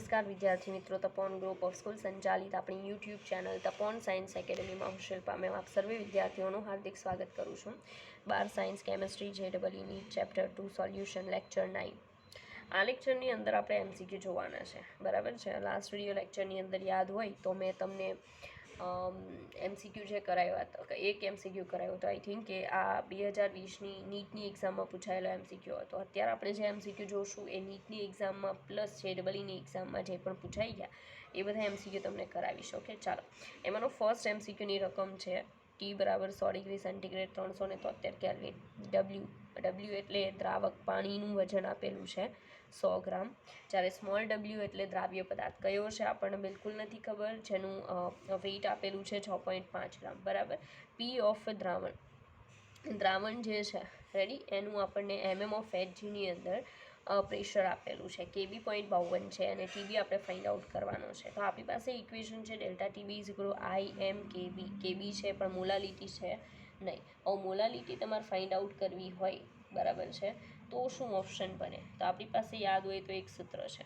નમસ્કાર વિદ્યાર્થી મિત્રો, તપોન ગ્રુપ ઓફ સ્કૂલ સંચાલિત આપણી યુટ્યુબ ચેનલ તપોન સાયન્સ એકેડમીમાં હું શિલ્પા મેમ આપ સર્વે વિદ્યાર્થીઓનું હાર્દિક સ્વાગત કરું છું. 12 science chemistry JEE chapter 2 solution lecture 9. આ લેક્ચરની અંદર આપણે MCQ જોવાના છે, બરાબર છે. લાસ્ટ વિડીયો લેક્ચરની અંદર યાદ હોય તો મેં તમને MCQ જે કરાવ્યા હતા, એક MCQ કરાયો હતો આઈ થિંક, કે આ 2020ની નીટની એક્ઝામમાં પૂછાયેલો MCQ હતો. અત્યારે આપણે જે MCQ જોશું એ નીટની એક્ઝામમાં પ્લસ JEEની એક્ઝામમાં જે પણ પૂછાઈ ગયા એ બધા MCQ તમને કરાવીશ. ઓકે, ચાલો. એમાંનો ફર્સ્ટ MCQની રકમ છે T બરાબર 100 ડિગ્રી સેન્ટીગ્રેડ 373 કેલ્વિન. W એટલે દ્રાવક પાણીનું વજન આપેલું છે 100 ગ્રામ. જ્યારે સ્મોલ w એટલે દ્રાવ્ય પદાર્થ કયો છે આપણને બિલકુલ નથી ખબર, જેનું વેઇટ આપેલું છે 6.5 ગ્રામ. બરાબર. P ઓફ દ્રાવણ જે છે, રેડી, એનું આપણને mm ઓફ Hgની અંદર પ્રેશર આપેલું છે, KB 0.52 છે અને TB આપણે ફાઇન્ડ આઉટ કરવાનો છે. તો આપણી પાસે ઇક્વેશન છે ડેલ્ટા TB IM/KB. KB છે પણ મોલાલિટી છે નહીં. હવે મોલાલિટી તમારે ફાઇન્ડ આઉટ કરવી હોય, બરાબર છે, તો શું ઓપ્શન બને? તો આપણી પાસે યાદ હોય તો એક સૂત્ર છે,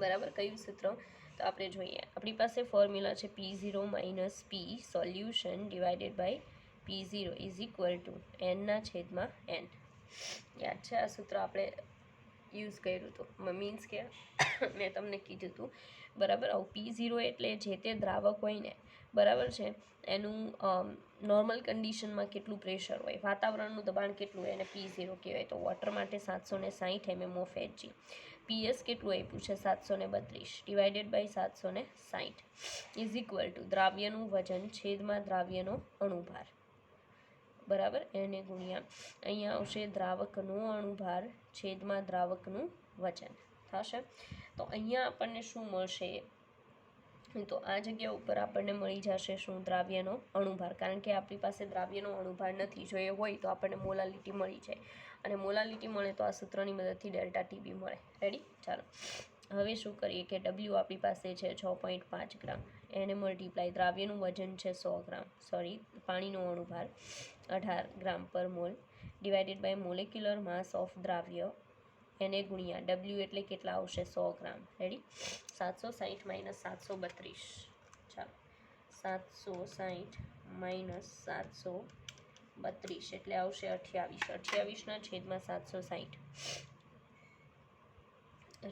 બરાબર. કયું સૂત્ર? તો આપણે જોઈએ. આપણી પાસે ફોર્મ્યુલા છે P0 - P solution divided by P0 is equal to n/n. યાદ છે આ સૂત્ર આપણે યુઝ કર્યું હતું, મીન્સ કે મેં તમને કીધું હતું, બરાબર. આવું P0 એટલે જે તે દ્રાવક હોય ને, બરાબર છે, એનું નોર્મલ કન્ડિશનમાં કેટલું પ્રેશર હોય, વાતાવરણનું દબાણ કેટલું હોય એને P0 કહેવાય. તો વોટર માટે 760 mm ઓફ Hg. PS કેટલું આપ્યું છે 732 divided by 760 is equal to દ્રાવ્યનું વજન છેદમાં દ્રાવ્યનો અણુભાર, બરાબર, એને ગુણ્યા અહીંયા આવશે દ્રાવકનો અણુભાર છેદમાં દ્રાવકનું વજન થશે. તો અહીંયા આપણને શું મળશે? તો આ જગ્યા ઉપર આપણને મળી જશે શું? દ્રાવ્યનો અણુભાર. કારણ કે આપણી પાસે દ્રાવ્યનો અણુભાર નથી. જો એ હોય તો આપણને મોલાલિટી મળી જાય, અને મોલાલિટી મળે તો આ સૂત્રની મદદથી ડેલ્ટા TB મળે. રેડી? ચાલો હવે શું કરીએ કે W આપણી પાસે છે 6.5 ગ્રામ, એને મલ્ટીપ્લાય દ્રાવ્યનું વજન છે 100 ગ્રામ, પાણીનો અણુભાર 18 ગ્રામ પર mole divided by molecular mass of દ્રાવ્ય, એને ગુણ્યા W એટલે કેટલા આવશે 100 ગ્રામ. રેડી? 760 - 732. ચાલો, 760 - 732 એટલે આવશે 28. 28/760.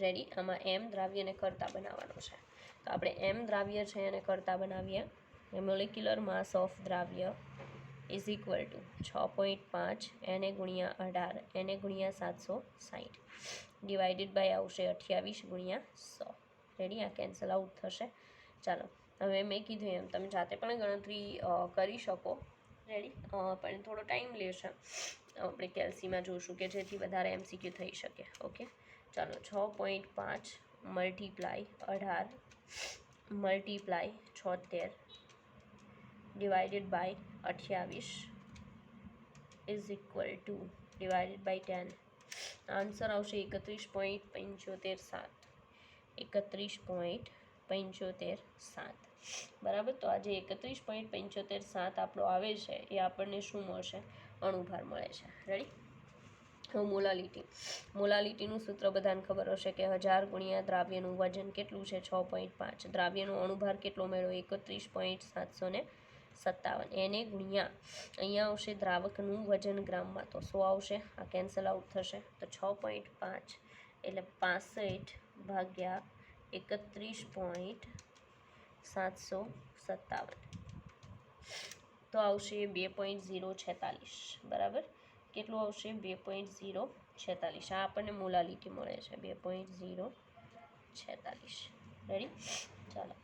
રેડી? આમાં M દ્રાવ્યને કરતા બનાવવાનો છે, તો આપણે M દ્રાવ્ય છે એને કરતા બનાવીએ. મોલેક્યુલર માસ ઓફ દ્રાવ્ય ઇઝ ઇક્વલ ટુ 6.5 એને ગુણ્યા 18 એને ગુણ્યા 760 ડિવાઇડેડ બાય આવશે 28 ગુણ્યા 100. રેડી? આ કેન્સલ આઉટ થશે. ચાલો, હવે મેં કીધું એમ તમે જાતે પણ ગણતરી કરી શકો. રેડી? પણ થોડો ટાઈમ લેશે. આપણે કેલ્સીમાં જોઈશું કે જેથી વધારે MCQ થઈ શકે. ઓકે, ચાલો. 6.5 multiply 18 multiply 76 divided by 28 is equal to divided by 10. Answer આવશે 31.757. 31.757. બરાબર. તો આજે 31.757 આપણો આવે છે એ આપણને શું મળશે? અણુભાર મળે છે. રેડી? હવે મોલાલિટીનું સૂત્ર બધાને ખબર હશે કે 1000 ગુણ્યા દ્રાવ્યનું વજન કેટલું છે 6.5, દ્રાવ્યનો અણુભાર કેટલો મેળવ્યો 31.757, એને ગુણ્યા અહીંયા આવશે દ્રાવકનું વજન ગ્રામમાં, તો 100 આવશે. આ કેન્સલ આઉટ થશે. તો 6.5 એટલે 65 ભાગ્યા 31.757 તો આવશે 2.046. બરાબર? કેટલું આવશે? 2.046. આ આપણને મોલાલિટી મળે છે 2.046. રેડી? ચાલો,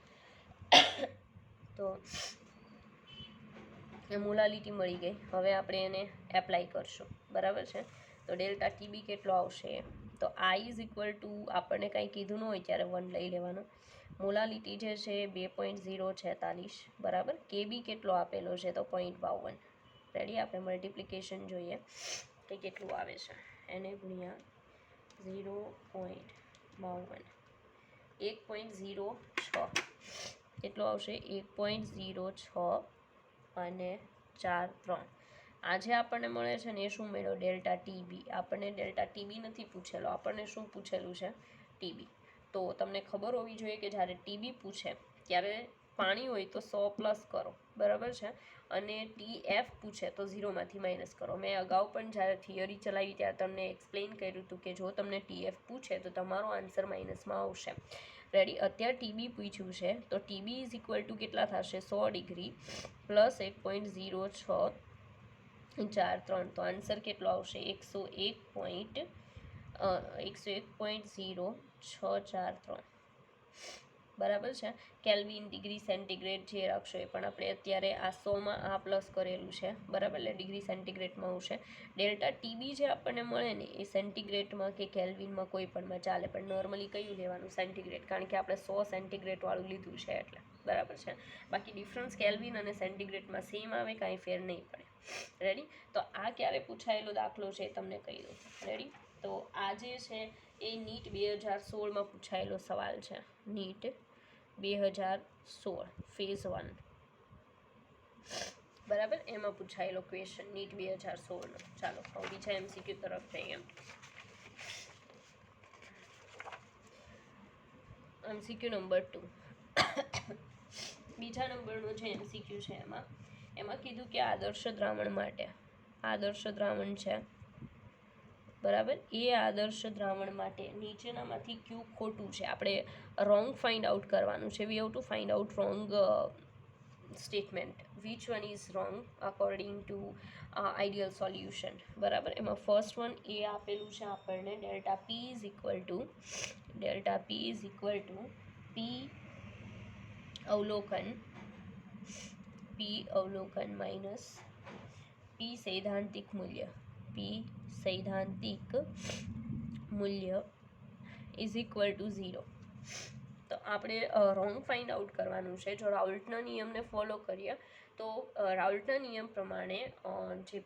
તો મોલાલિટી મળી ગઈ. હવે આપણે એને એપ્લાય કરશું, બરાબર છે. તો ડેલ્ટા TB કેટલો આવશે? તો I ઇઝ ઇક્વલ ટુ આપણને કાંઈ કીધું ન હોય ત્યારે 1 લઈ લેવાનો. મોલાલિટી જે છે 2.046, બરાબર. KB કેટલો આપેલો છે? તો 0.52. રેડી? આપણે મલ્ટિપ્લિકેશન જોઈએ કે કેટલું આવે છે. એને ગુણ્યા 0.52 1.06 કેટલો આવશે? 1.06 અને 4 3. આજે આપણને મળે છે ને એ શું મેળવ્યો? Delta TB. આપણને ડેલ્ટા TB નથી પૂછેલો, આપણને શું પૂછેલું છે? TB. તો તમને ખબર હોવી જોઈએ કે જ્યારે TB પૂછે ત્યારે પાણી હોય તો 100 પ્લસ કરો, બરાબર છે, અને TF પૂછે તો 0માંથી માઇનસ કરો. મેં અગાઉ પણ જ્યારે થિયરી ચલાવી ત્યારે તમને એક્સપ્લેન કર્યું હતું કે જો તમને TF પૂછે તો તમારો આન્સર માઇનસમાં આવશે. રેડી. અત્યારે TB પૂછ્યું છે તો TB ઇઝ ઇક્વલ ટુ કેટલા થશે? 100 ડિગ્રી પ્લસ 1.0643, તો આન્સર કેટલો આવશે? 101.0643, બરાબર છે. કેલ્વિન, ડિગ્રી સેન્ટીગ્રેડ જે રાખશો એ પણ આપણે અત્યારે આ 100માં આ પ્લસ કરેલું છે, બરાબર, એટલે ડિગ્રી સેન્ટીગ્રેડમાં આવશે. ડેલ્ટા TB જે આપણને મળે ને એ સેન્ટીગ્રેડમાં કે કેલ્વિનમાં કોઈ પણમાં ચાલે, પણ નોર્મલી કયું લેવાનું? સેન્ટીગ્રેડ, કારણ કે આપણે 100 સેન્ટીગ્રેડવાળું લીધું છે એટલે, બરાબર છે. બાકી ડિફરન્સ કેલ્વિન અને સેન્ટીગ્રેડમાં સેમ આવે, કાંઈ ફેર નહીં પડે. રેડી. તો આ ક્યારે પૂછાયેલો દાખલો છે તમને કહી દઉં. રેડી. તો આ જે છે એ નીટ 2016માં પૂછાયેલો સવાલ છે. નીટ 2016 ફેઝ 1, બરાબર, એમાં પૂછાયેલો ક્વેશ્ચન નીટ 2016નો. ચાલો હવે બીજા MCQ તરફ જઈએ. MCQ number 2. બીજા નંબરનો જે MCQ છે એમાં કીધું કે આદર્શ દ્રાવણ માટે, આદર્શ દ્રાવણ છે, બરાબર, એ આદર્શ દ્રાવણ માટે નીચેનામાંથી કયું ખોટું છે? આપણે રોંગ ફાઇન્ડ આઉટ કરવાનું છે. We have to find out wrong statement. Which one is wrong according to ideal solution, બરાબર. એમાં ફર્સ્ટ વન એ આપેલું છે આપણને, delta P is equal two P અવલોકન માઇનસ P સૈદ્ધાંતિક મૂલ્ય ઇઝ ઇક્વલ ટુ 0. તો આપણે રોંગ ફાઇન્ડ આઉટ કરવાનું છે. જો રાઉલ્ટના નિયમને ફોલો કરીએ તો રાઉલ્ટના નિયમ પ્રમાણે જે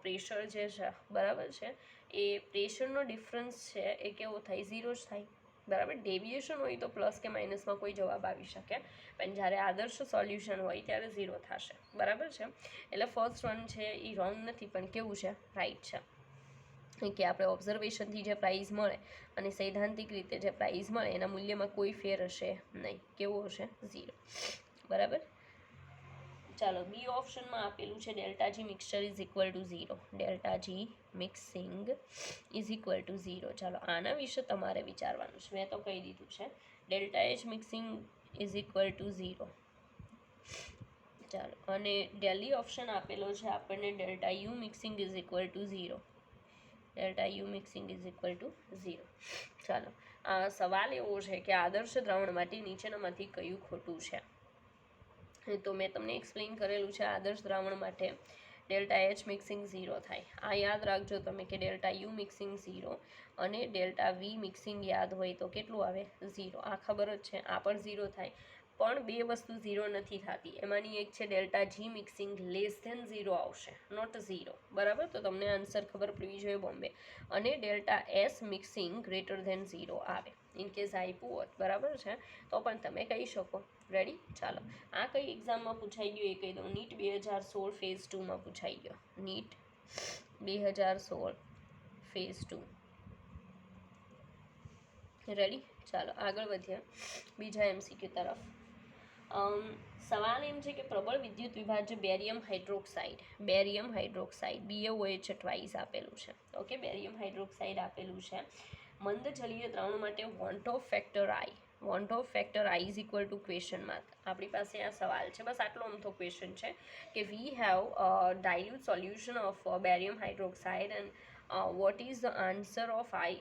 પ્રેશર જે છે, બરાબર છે, એ પ્રેશરનો ડિફરન્સ છે એ કેવો થાય? 0 જ થાય, બરાબર. ડેવિએશન હોય તો પ્લસ કે માઇનસમાં કોઈ જવાબ આવી શકે, પણ જ્યારે આદર્શ સોલ્યુશન હોય ત્યારે 0 થશે, બરાબર છે. એટલે ફર્સ્ટ વન છે એ રોંગ નથી, પણ કેવું છે? રાઈટ છે. કે આપણે ઓબ્ઝર્વેશનથી જે પ્રાઇઝ મળે અને સૈદ્ધાંતિક રીતે જે પ્રાઇઝ મળે એના મૂલ્યમાં કોઈ ફેર હશે નહીં. કેવું હશે? 0, બરાબર. ચાલો બી ઓપ્શનમાં આપેલું છે delta G mixture is equal to 0, delta G mixing is equal to 0. ચાલો આના વિશે તમારે વિચારવાનું છે. મેં તો કહી દીધું છે delta H mixing is equal to 0. ચાલો, અને ડેલી ઓપ્શન આપેલો છે આપણને delta U mixing is equal to 0, delta U mixing is equal to 0. ચાલો, આ સવાલ એવો છે કે આદર્શ દ્રાવણ માટે નીચેનામાંથી કયું ખોટું છે? તો મેં તમને એક્સપ્લેન કરેલું છે આદર્શ દ્રાવણ માટે ડેલ્ટા H મિક્સિંગ 0 થાય. આ યાદ રાખજો તમે કે ડેલ્ટા U મિક્સિંગ 0 અને ડેલ્ટા V મિક્સિંગ યાદ હોય તો કેટલું આવે? 0. આ ખબર જ છે, આ પણ 0 થાય, પણ બે વસ્તુ 0 નથી થતી. એમાંની એક છે delta G mixing less than 0 આવશે, નોટ 0, બરાબર. તો તમને આન્સર ખબર પડવી જોઈએ બોમ્બે. અને delta S mixing greater than 0 આવે. ઇન કેસ આપ્યું હોત, બરાબર છે, તો પણ તમે કહી શકો. રેડી. ચાલો, આ કઈ એક્ઝામમાં પૂછાઈ ગયું એ કહી દઉં. નીટ 2016 ફેઝ 2માં પૂછાઈ ગયો. NEET 2016 phase 2. રેડી. ચાલો આગળ વધીએ બીજા MCQ તરફ. સવાલ એમ છે કે પ્રબળ વિદ્યુત વિભાજ્ય બેરિયમ હાઇડ્રોક્સાઇડ BaOH ટ્વાઇસ આપેલું છે. ઓકે, બેરિયમ હાઇડ્રોક્સાઇડ આપેલું છે. મંદ જલીય દ્રાવણ માટે want of factor I is equal two question mark. આપણી પાસે આ સવાલ છે, બસ આટલો અમથો ક્વેશ્ચન છે કે we have dilute solution of barium hydroxide and what is the answer of I,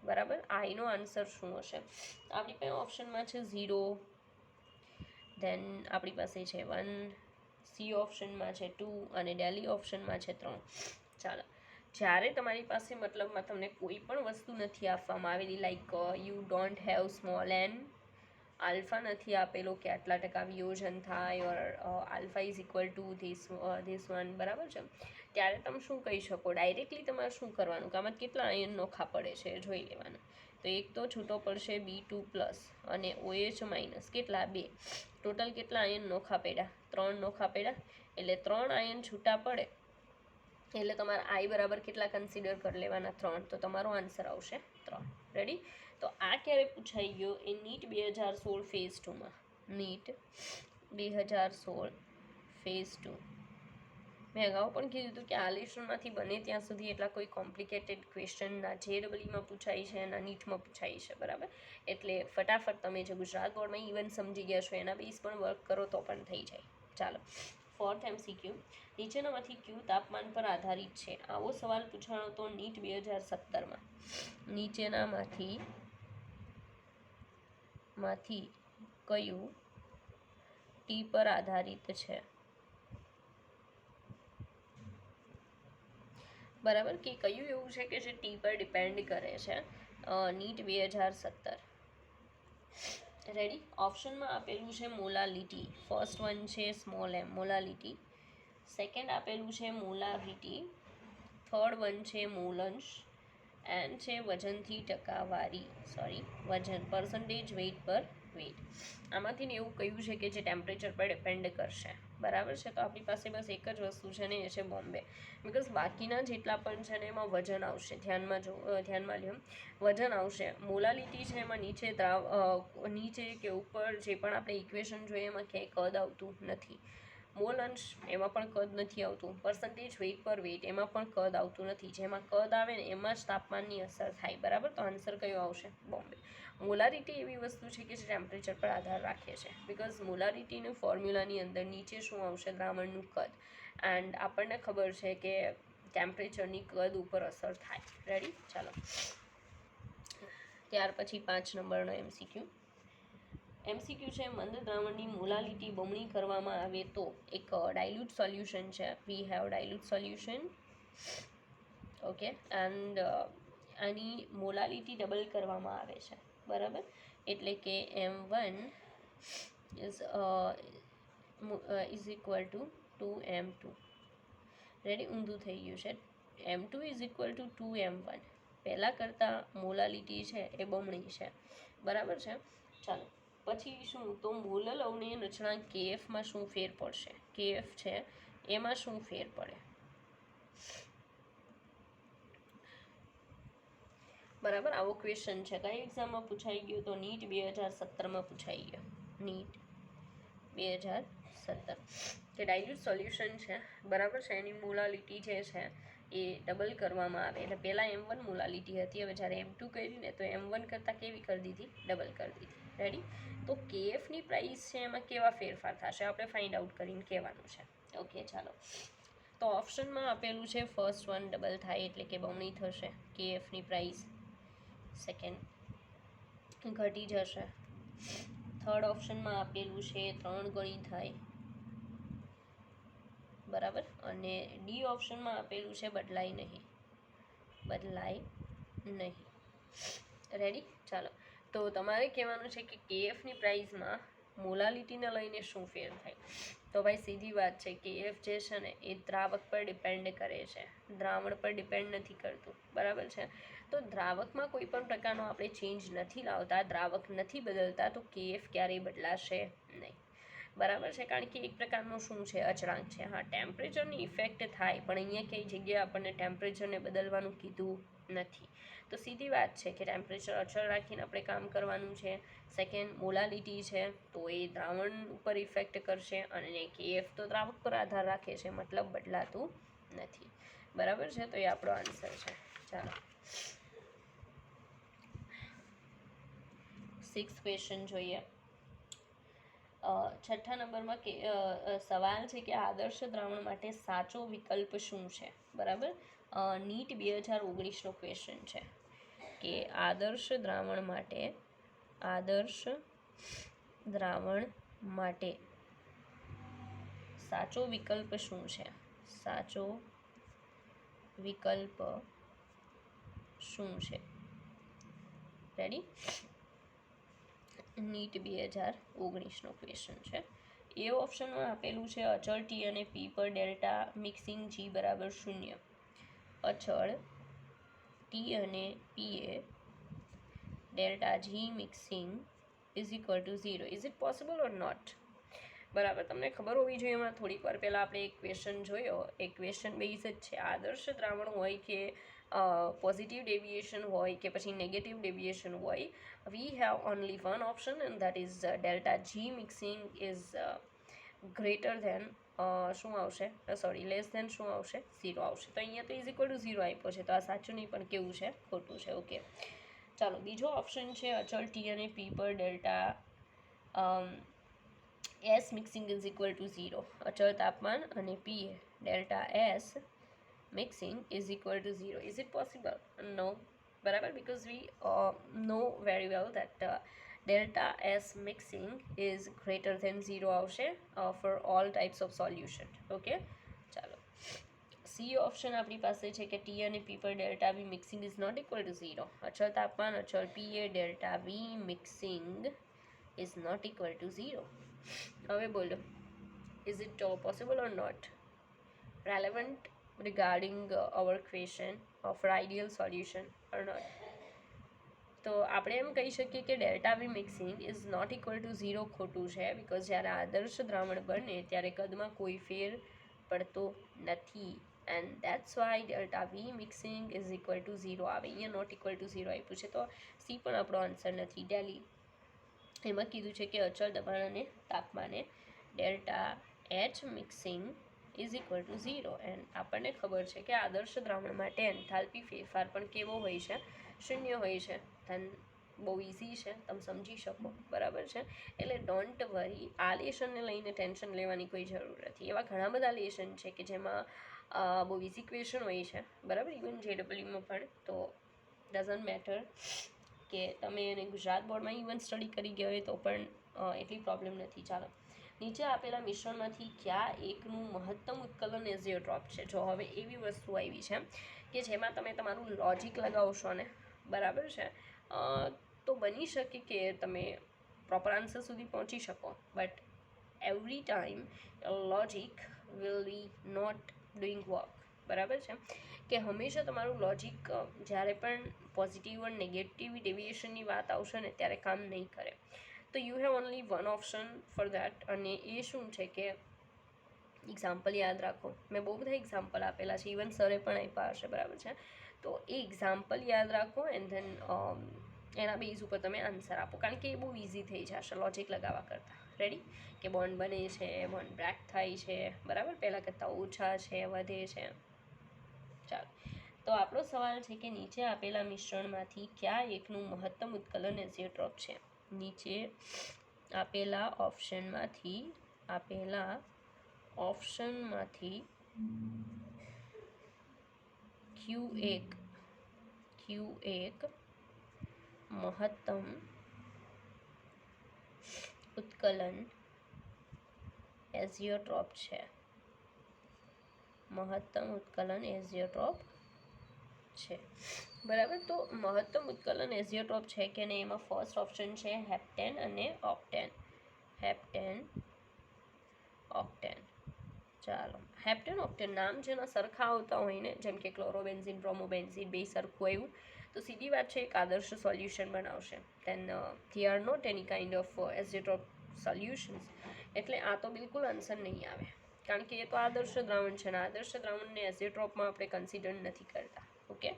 બરાબર. આઈનો આન્સર શું હશે? આપણી પાસે ઓપ્શનમાં છે 0, ધેન આપણી પાસે છે 1, સી ઓપ્શનમાં છે 2 અને ડેલી ઓપ્શનમાં છે 3. ચાલો, જ્યારે તમારી પાસે મતલબમાં તમને કોઈ પણ વસ્તુ નથી આપવામાં આવેલી, like you don't have small n, alpha નથી આપેલો કે આટલા ટકા વિયોજન થાય, or alpha is equal to this one, બરાબર છે, ત્યારે તમે શું કહી શકો? ડાયરેક્ટલી તમારે શું કરવાનું? કે આમાં કેટલા આયન નોખા પડે છે એ જોઈ લેવાનું. તો એક તો છૂટો પડશે B2 પ્લસ અને OH માઇનસ, કેટલા? 2. ટોટલ કેટલા આયન નોખા પડ્યા? 3 નોખા પડ્યા. એટલે 3 આયન છૂટા પડે એટલે તમારે I બરાબર કેટલા કન્સિડર કરી લેવાના? 3. તો તમારો આન્સર આવશે 3. રેડી. તો આ ક્યારે પૂછાઈ ગયો? એ નીટ 2016 ફેઝ 2માં. NEET 2016 phase 2. મેં અગાઉ પણ કીધું હતું કે આ લેશનમાંથી બને ત્યાં સુધી એટલા કોઈ કોમ્પ્લિકેટેડ ક્વેશ્ચન ના JEEમાં પૂછાય છે, ના નીટમાં પૂછાય છે, બરાબર? એટલે ફટાફટ તમે જે ગુજરાત બોર્ડમાં ઇવન સમજી ગયા છો એના બેઝ પણ વર્ક કરો તો પણ થઈ જાય. ચાલો, 4th MCQ. નીચેનામાંથી કયું તાપમાન પર આધારિત છે? આવો સવાલ પૂછાણો તો નીટ 2017માં. નીચેનામાંથી કયું ટી પર આધારિત છે? બરાબર, કે કયું એવું છે કે જે ટી પર ડિપેન્ડ કરે છે? નીટ 2017. રેડી? ઓપ્શનમાં આપેલું છે મોલાલિટી. ફર્સ્ટ વન છે સ્મોલ m, મોલાલિટી. સેકન્ડ આપેલું છે મોલારિટી. થર્ડ વન છે મોલંશ. એન્ડ છે વજનથી ટકાવારી, વજન, પર્સન્ટેજ વેઇટ પર વેઇટ. આમાંથી એવું કયું છે કે જે ટેમ્પરેચર પર ડિપેન્ડ કરશે? બરાબર છે, તો આપણી પાસે બસ એક જ વસ્તુ છે ને, એ છે બોમ્બે. બિકોઝ બાકીના જેટલા પણ છે ને એમાં વજન આવશે. ધ્યાનમાં લ્યો, વજન આવશે. મોલાલિટી છે એમાં નીચે કે ઉપર જે પણ આપણે ઇક્વેશન જોઈએ એમાં ક્યાંય કદ આવતું નથી. મોલંશ એમાં પણ કદ નથી આવતું. પર્સન્ટેજ વેઇટ પર વેઇટ એમાં પણ કદ આવતું નથી. જેમાં કદ આવે ને એમાં જ તાપમાનની અસર થાય. બરાબર, તો આન્સર કયો આવશે? બોમ્બે. મોલારિટી એવી વસ્તુ છે કે જે ટેમ્પરેચર પર આધાર રાખે છે. બિકોઝ મોલારિટીનું ફોર્મ્યુલાની અંદર નીચે શું આવશે? દ્રાવણનું કદ. એન્ડ આપણને ખબર છે કે ટેમ્પરેચરની કદ ઉપર અસર થાય. રેડી? ચાલો, ત્યાર પછી 5 નંબરનો MCQ છે મંદ દ્રાવણની મોલાલિટી બમણી કરવામાં આવે તો. એક ડાયલ્યુટ સોલ્યુશન છે. We have dilute solution. Okay, and આની મોલાલિટી ડબલ કરવામાં આવે છે. બરાબર, એટલે કે M1 is equal two 2M2. Ready? ઊંધું થઈ ગયું છે. M2 is equal two 2M1. પહેલાં કરતાં મોલાલિટી છે એ બમણી છે. બરાબર છે? ચાલો, પછી શું? તો મોલલ અવનય રચના KFમાં શું ફેર પડશે? KF છે એમાં શું ફેર પડે? બરાબર, આવો ક્વેશ્ચન છે. કઈ એક્ઝામમાં પૂછાઈ ગયો? તો નીટ 2017માં પૂછાઈ ગયો. નીટ 2017. કે ડાયલ્યુટ સોલ્યુશન છે, બરાબર છે, એની મોલાલિટી જે છે એ ડબલ કરવામાં આવે. એટલે પહેલાં M1 મોલાલિટી હતી, હવે જ્યારે M2 કરી ને તો M1 કરતાં કેવી કરી દીધી? ડબલ કરી દીધી. રેડી? તો KFની પ્રાઇસ છે એમાં કેવા ફેરફાર થશે આપણે ફાઇન્ડ આઉટ કરીને કહેવાનું છે. ઓકે, ચાલો, તો ઓપ્શનમાં આપેલું છે ફર્સ્ટ વન ડબલ થાય એટલે કે બમણી થશે KFની પ્રાઇસ. સેકન્ડ, ઘટી જશે. થર્ડ ઓપ્શનમાં આપેલું છે 3 ગણી થાય. બરાબર, અને ડી ઓપ્શનમાં આપેલું છે બદલાય નહીં. રેડી? ચાલો, તો તમારે કહેવાનું છે કે KFની પ્રાઇસમાં મોલાલિટીને લઈને શું ફેર થાય? તો ભાઈ સીધી વાત છે, KF જે છે ને એ દ્રાવક પર ડિપેન્ડ કરે છે, દ્રાવણ પર ડિપેન્ડ નથી કરતું. બરાબર છે? તો દ્રાવકમાં કોઈ પણ પ્રકારનો આપણે ચેન્જ નથી લાવતા, દ્રાવક નથી બદલતા, તો KF ક્યારેય બદલાશે નહીં. બરાબર છે? કારણ કે એક પ્રકારનું શું છે? અચળાંક છે. હા, ટેમ્પરેચરની ઇફેક્ટ થાય, પણ અહીંયા કઈ જગ્યાએ આપણને ટેમ્પરેચરને બદલવાનું કીધું નથી. તો સીધી વાત છે કે ટેમ્પરેચર અચળ રાખીને આપણે કામ કરવાનું છે. સેકન્ડ, મોલાલિટી છે તો એ દ્રાવણ ઉપર ઇફેક્ટ કરશે, અને KF તો દ્રાવક પર આધાર રાખે છે, મતલબ બદલાતું નથી. બરાબર છે? તો એ આપણો આન્સર છે. ચાલો, 6th ક્વેશ્ચન જોઈએ. 6ઠ્ઠા નંબરમાં સવાલ છે કે આદર્શ દ્રાવણ માટે સાચો વિકલ્પ શું છે? બરાબર, નીટ 2019નો ક્વેશ્ચન છે કે આદર્શ દ્રાવણ માટે સાચો વિકલ્પ શું છે? સાચો વિકલ્પ શું છે? રેડી? નીટ 2019નો ક્વેશ્ચન છે. એ ઓપ્શનમાં આપેલું છે અચળ ટી અને પી પર ડેલ્ટા મિક્સિંગ G બરાબર 0. અચળ ટી અને પી એ delta G mixing is equal to 0. Is it possible or not? બરાબર, તમને ખબર હોવી જોઈએ. હમણાં થોડીક વાર પહેલાં આપણે એક ક્વેશ્ચન જોયો. એ ક્વેશ્ચન બેઝ જ છે. આદર્શ દ્રાવણ હોય કે પોઝિટિવ ડેવિએશન હોય કે પછી નેગેટિવ ડેવિએશન હોય, we have only one option and that is delta G mixing is greater than શું આવશે, સોરી લેસ ધેન શું આવશે, 0 આવશે. તો અહીંયા તો ઇઝ ઇક્વલ ટુ 0 આપ્યો છે, તો આ સાચું નહીં પણ કેવું છે, ખોટું છે. ઓકે, ચાલો બીજો ઓપ્શન છે અચળ ટી અને પી પર delta S mixing is equal to 0. અચળ તાપમાન અને પી delta S mixing is equal to 0. Is it possible? No. બરાબર, because we know very well that delta S mixing is greater than 0 આવશે for all types of solution. Okay, ચાલો C option આપણી પાસે છે કે ટી અને P પર delta V mixing is not equal to 0. અચળ તાપમાન અચળ પી એ delta V mixing is not equal to 0. હવે બોલો, is it possible or not? Relevant regarding our question of ideal solution or not? તો આપણે એમ કહી શકીએ કે delta V mixing is not equal to 0 ખોટું છે, બિકોઝ જ્યારે આદર્શ દ્રાવણ બને ત્યારે કદમાં કોઈ ફેર પડતો નથી, and that's why delta V mixing is equal to 0 આવે. અહીંયા નોટ ઇક્વલ ટુ 0 આપ્યું છે, તો સી પણ આપણો આન્સર નથી. ડેલી એમાં કીધું છે કે અચળ દબાણ અને તાપમાને delta H mixing is equal to 0, and આપણને ખબર છે કે આદર્શ દ્રાવણ માટે એન્થાલ્પી ફેરફાર પણ કેવો હોય છે, 0 હોય છે. ધન બહુ ઇઝી છે, તમે સમજી શકો, બરાબર છે. એટલે ડોન્ટ વરી, આ લેશનને લઈને ટેન્શન લેવાની કોઈ જરૂર નથી. એવા ઘણા બધા લેશન છે કે જેમાં બહુ ઇઝી ક્વેશ્ચન હોય છે, બરાબર, ઇવન જેડબલ્યુમાં પણ. તો ડઝન્ટ મેટર કે તમે એને ગુજરાત બોર્ડમાં ઇવન સ્ટડી કરી ગયા હોય તો પણ એટલી પ્રોબ્લેમ નથી. ચાલો, નીચે આપેલા મિશ્રણમાંથી કયા એકનું મહત્તમ ઉત્કલન એઝિયોટ્રોપ છે? જો હવે એવી વસ્તુ આવી છે કે જેમાં તમે તમારું લોજિક લગાવશો ને, બરાબર છે, તો બની શકે કે તમે પ્રોપર આન્સર સુધી પહોંચી શકો, but every time logic will be not doing work. બરાબર છે કે હંમેશા તમારું લોજિક જ્યારે પણ પોઝિટિવ અને નેગેટિવ ડેવિએશનની વાત આવશે ને ત્યારે કામ નહીં કરે. તો you have only one option for that, અને એ શું છે કે એક્ઝામ્પલ યાદ રાખો. મેં બહુ બધા એક્ઝામ્પલ આપેલા છે, ઇવન સરે પણ આપ્યા હશે, બરાબર છે. તો એ એક્ઝામ્પલ યાદ રાખો એન્ડ ધેન એના બેઝ ઉપર તમે આન્સર આપો, કારણ કે એ બહુ ઇઝી થઈ જશે લોજિક લગાવવા કરતાં. રેડી? કે બોન્ડ બને છે, બોન્ડ બ્રેક થાય છે, બરાબર, પહેલાં કરતાં ઓછા છે, વધે છે. ચાલો, તો આપણો સવાલ છે કે નીચે આપેલા મિશ્રણમાંથી કયા એકનું મહત્તમ ઉત્કલન એઝિયોટ્રોપ છે? નીચે આપેલા ઓપ્શનમાંથી ક્યુ એક મહત્તમ ઉત્કલન એઝિયોટ્રોપ છે? મહત્તમ ઉત્કલન એઝિયોટ્રોપ છે, બરાબર. તો મહત્તમ ઉત્કલન એઝિયોટ્રોપ છે કે નહીં, એમાં ફર્સ્ટ ઓપ્શન છે હેપ્ટેન અને ઓક્ટેન. ઓક્ટેન. ચાલો, હેપ્ટેન ઓક્ટેન નામ જેના સરખા આવતા હોય ને, જેમ કે ક્લોરોબેન્ઝિન, બ્રોમોબેન્ઝિન, બે સરખું આવ્યું તો સીધી વાત છે એક આદર્શ સોલ્યુશન બનાવશે. Then they are not any kind of azeotrope solutions. એટલે આ તો બિલકુલ આન્સર નહીં આવે, કારણ કે એ તો આદર્શ દ્રાવણ છે ને આદર્શ દ્રાવણને એઝિયોટ્રોપમાં આપણે કન્સિડર નથી કરતા. ઓકે,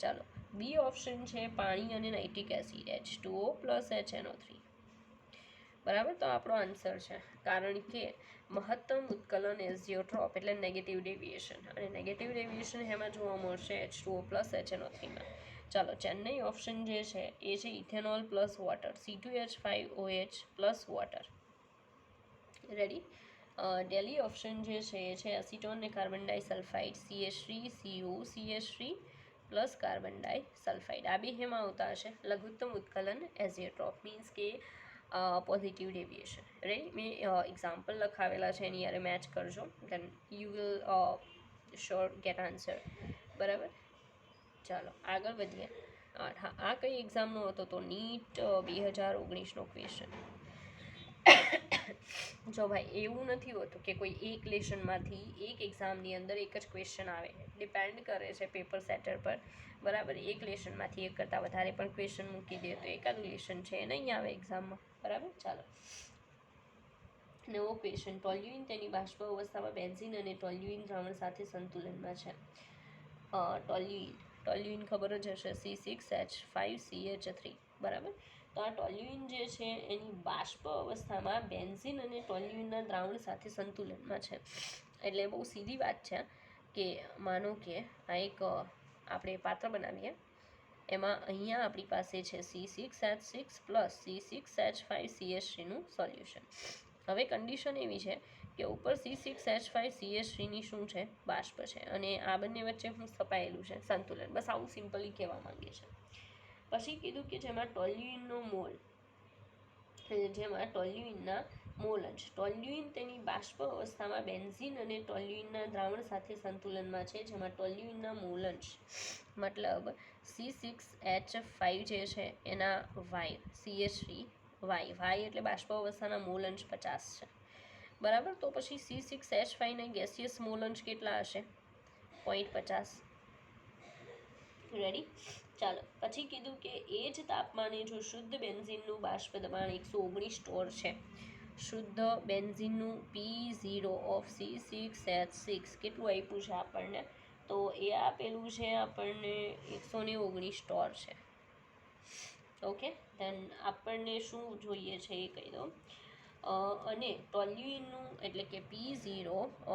ચાલો, બી ઓપ્શન છે પાણી અને nitric acid H2O plus HNO3. બરાબર, તો આપણો આન્સર છે, કારણ કે મહત્તમ ઉત્કલન એઝિયોટ્રોપ એટલે નેગેટિવ ડેવિએશન, અને નેગેટિવ ડેવિએશન એમાં જોવા મળશે H2O પ્લસ HNO3માં. ચાલો, ચેન્નઈ ઓપ્શન જે છે એ છે ethanol plus water, C2H5OH plus water. Ready? ડેલી ઓપ્શન જે છે એ છે એસિટોન ને carbon disulphide, CH3COCH3 plus carbon disulphide. આ બે હેમાં આવતા હશે લઘુત્તમ ઉત્કલન એઝિયોટ્રોપ, મીન્સ કે પોઝિટિવ ડેવિએશન. રેડી? મેં એક્ઝામ્પલ લખાવેલા છે, એની યારે મેચ કરજો, then you will sure get answer. બરાબર, ચાલો આગળ વધીએ. હા, આ કઈ એક્ઝામનો હતો? તો નીટ 2019નો ક્વેશ્ચન. જો ભાઈ, એવું નથી હોતું કે કોઈ એક લેશનમાંથી એક એક્ઝામની અંદર એક જ ક્વેશ્ચન આવે, ડિપેન્ડ કરે છે પેપર સેટર પર, બરાબર. એક લેશનમાંથી એક કરતાં વધારે પણ ક્વેશ્ચન મૂકી દે તો એકાદું લેશન છે એ નહીં આવે એક્ઝામમાં, બરાબર. ચાલો, નવો ક્વેશ્ચન. ટોલ્યુઇન તેની બાષ્પ અવસ્થામાં બેન્ઝીન અને ટોલ્યુઇન દ્રાવણ સાથે સંતુલનમાં છે. ટોલ્યુઇન ટોલ્યુઇન ખબર જ હશે, C6H5CH3, બરાબર. તો આ ટોલ્યુઇન જે છે એની બાષ્પ અવસ્થામાં બેન્ઝીન અને ટોલ્યુઇનના દ્રાવણ સાથે સંતુલનમાં છે. એટલે બહુ સીધી વાત છે કે માનો કે આ એક આપણે પાત્ર બનાવીએ, એમાં અહીંયા આપણી પાસે છે C6H6 પ્લસ C6H5CH3નું સોલ્યુશન. હવે કન્ડિશન એવી છે કે ઉપર C6H5CH3ની શું છે, બાષ્પ છે, અને આ બંને વચ્ચે શું સ્થપાયેલું છે, સંતુલન. બસ આવું સિમ્પલી કહેવા માંગે છે. પછી કીધું કે જેમાં ટોલ્યુઇનનો મોલ, જેમાં ટોલ્યુઇનના મોલ અંશ, ટોલ્યુઇન તેની બાષ્પ અવસ્થામાં બેન્ઝીન અને ટોલ્યુઇનના દ્રાવણ સાથે સંતુલનમાં છે, જેમાં ટોલ્યુઇનના મોલ અંશ મતલબ C6H5 જે છે એના વાય, CH3 વાય એટલે બાષ્પ અવસ્થાના મોલ અંશ 50 છે, બરાબર. તો પછી C6H5ના ગેસિયસ મોલ અંશ કેટલા હશે, 0.50. રેડી. ચાલો, પછી કીધું કે એ જ તાપમાને જો શુદ્ધ બેન્ઝીનનું બાષ્પ દબાણ 119 ટોર છે, શુદ્ધ બેન્ઝીનનું P0 ઓફ C6H6 કેટલું આપ્યું છે આપણને, તો એ આપેલું છે આપણને 119 ટોર છે. ઓકે, ધેન આપણને શું જોઈએ છે એ કહી દો. અને ટોલ્યુઇનનું એટલે કે P0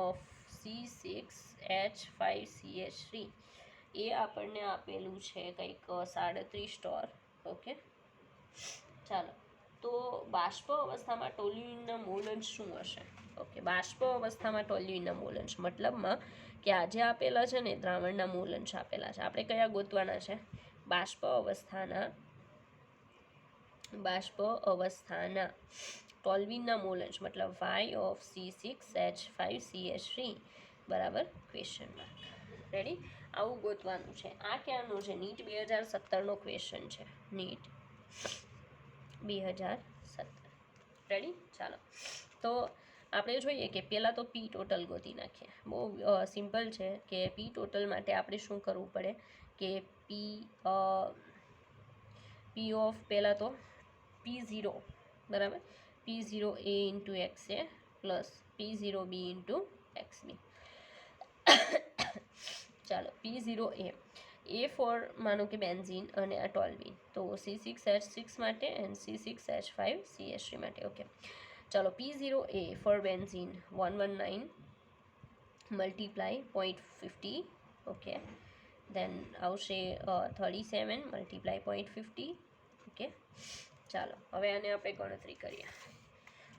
ઓફ C6H5CH3 એ આપણને આપેલું છે કંઈક 37 ટોર. ઓકે, ચાલો. તો બાષ્પ અવસ્થામાં ટોલ્યુઇનના મોલ અંશ શું હશે? ઓકે, બાષ્પ અવસ્થામાં ટોલ્યુઇનના મોલ અંશ મતલબમાં કે આજે આપેલા છે ને દ્રાવણના મોલ અંશ આપેલા છે, આપણે કયા ગોતવાના છે, બાષ્પ અવસ્થાના ટોલ્યુઇનના મોલ અંશ મતલબ y ઓફ C6H5CH3 બરાબર ક્વેશ્ચન માર્ક. રેડી. આવું ગોતવાનું છે. આ ક્યાંનો છે, નીટ 2017નો ક્વેશ્ચન છે, નીટ 2017. રેડી. ચાલો, તો આપણે જોઈએ કે પહેલાં તો પી ટોટલ ગોતી નાખીએ. બહુ સિમ્પલ છે કે પી ટોટલ માટે આપણે શું કરવું પડે કે પી ઓફ પહેલાં તો P0 બરાબર, P0A into XA plus P0B into XB. ચાલો, P0A ફોર માનો કે બેન્ઝીન અને આ ટોલ્યુઇન, તો C6H6 માટે એન્ડ C6H5CH3 માટે. ઓકે, ચાલો, P0A for benzene 119 multiply 0.50. Okay, then આવશે 37 મલ્ટીપ્લાય 0.50. ઓકે, ચાલો, હવે આને આપણે ગણતરી કરીએ.